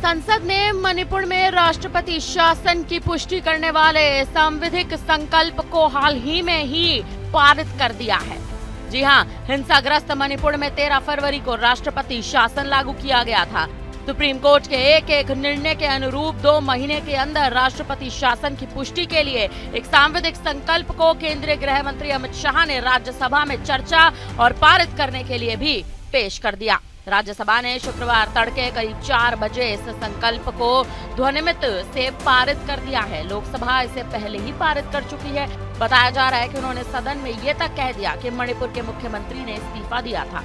संसद ने मणिपुर में राष्ट्रपति शासन की पुष्टि करने वाले सांविधिक संकल्प को हाल ही में ही पारित कर दिया है। जी हां, हिंसाग्रस्त मणिपुर में 13 फरवरी को राष्ट्रपति शासन लागू किया गया था। सुप्रीम कोर्ट के एक निर्णय के अनुरूप 2 महीने के अंदर राष्ट्रपति शासन की पुष्टि के लिए एक सांविधिक संकल्प को केंद्रीय गृह मंत्री अमित शाह ने राज्यसभा में चर्चा और पारित करने के लिए भी पेश कर दिया। राज्यसभा ने शुक्रवार तड़के करीब 4 बजे इस संकल्प को ध्वनिमत से पारित कर दिया है। लोकसभा इसे पहले ही पारित कर चुकी है। बताया जा रहा है कि उन्होंने सदन में ये तक कह दिया कि मणिपुर के मुख्यमंत्री ने इस्तीफा दिया था,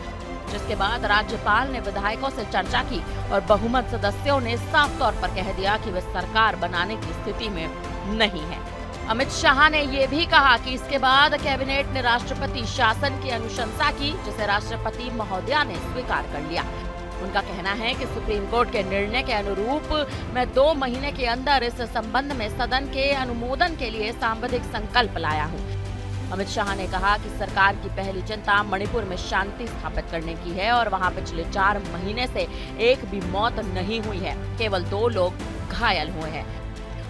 जिसके बाद राज्यपाल ने विधायकों से चर्चा की और बहुमत सदस्यों ने साफ तौर पर कह दिया कि वे सरकार बनाने की स्थिति में नहीं है। अमित शाह ने ये भी कहा कि इसके बाद कैबिनेट ने राष्ट्रपति शासन की अनुशंसा की, जिसे राष्ट्रपति महोदया ने स्वीकार कर लिया। उनका कहना है कि सुप्रीम कोर्ट के निर्णय के अनुरूप मैं 2 महीने के अंदर इस संबंध में सदन के अनुमोदन के लिए सांविधिक संकल्प लाया हूँ। अमित शाह ने कहा कि सरकार की पहली चिंता मणिपुर में शांति स्थापित करने की है और वहां पिछले 4 महीने से एक भी मौत नहीं हुई है, केवल 2 लोग घायल हुए हैं।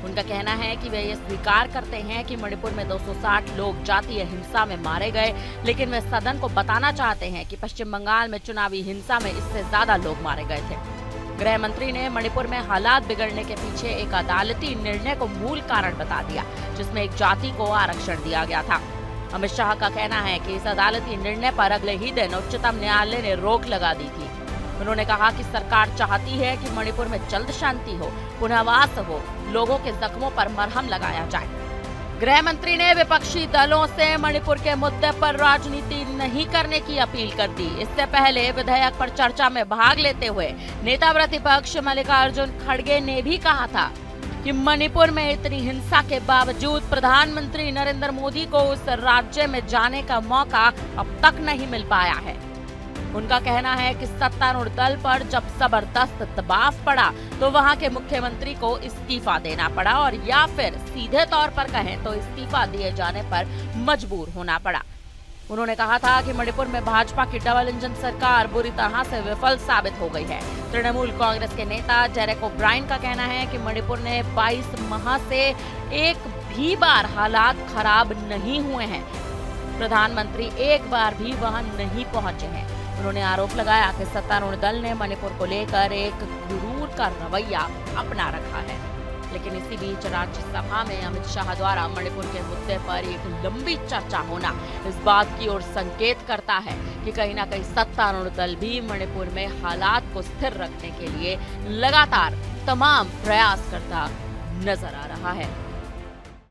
उनका कहना है कि वे ये स्वीकार करते हैं कि मणिपुर में 260 लोग जातीय हिंसा में मारे गए, लेकिन वे सदन को बताना चाहते हैं कि पश्चिम बंगाल में चुनावी हिंसा में इससे ज्यादा लोग मारे गए थे। गृह मंत्री ने मणिपुर में हालात बिगड़ने के पीछे एक अदालती निर्णय को मूल कारण बता दिया, जिसमें एक जाति को आरक्षण दिया गया था। अमित शाह का कहना है कि इस अदालती निर्णय पर अगले ही दिन उच्चतम न्यायालय ने रोक लगा दी थी। उन्होंने कहा कि सरकार चाहती है कि मणिपुर में जल्द शांति हो, पुनर्वास हो, लोगों के जख्मों पर मरहम लगाया जाए। गृह मंत्री ने विपक्षी दलों से मणिपुर के मुद्दे पर राजनीति नहीं करने की अपील कर दी। इससे पहले विधेयक पर चर्चा में भाग लेते हुए नेता प्रतिपक्ष मल्लिकार्जुन खड़गे ने भी कहा था कि मणिपुर में इतनी हिंसा के बावजूद प्रधानमंत्री नरेंद्र मोदी को उस राज्य में जाने का मौका अब तक नहीं मिल पाया है। उनका कहना है कि सत्तारूढ़ दल पर जब जबरदस्त दबाव पड़ा तो वहां के मुख्यमंत्री को इस्तीफा देना पड़ा, और या फिर सीधे तौर पर कहें तो इस्तीफा दिए जाने पर मजबूर होना पड़ा। उन्होंने कहा था कि मणिपुर में भाजपा की डबल इंजन सरकार बुरी तरह से विफल साबित हो गई है। तृणमूल कांग्रेस के नेता डेरेक ओब्रायन का कहना है कि मणिपुर ने 22 माह से एक भी बार हालात खराब नहीं हुए हैं। प्रधानमंत्री एक बार भी वहां नहीं पहुंचे हैं। उन्होंने आरोप लगाया कि सत्तारूढ़ दल ने मणिपुर को लेकर एक गुरूर का रवैया अपना रखा है। लेकिन इसी बीच राज्यसभा में अमित शाह द्वारा मणिपुर के मुद्दे पर एक लंबी चर्चा होना इस बात की ओर संकेत करता है कि कहीं ना कहीं सत्तारूढ़ दल भी मणिपुर में हालात को स्थिर रखने के लिए लगातार तमाम प्रयास करता नजर आ रहा है।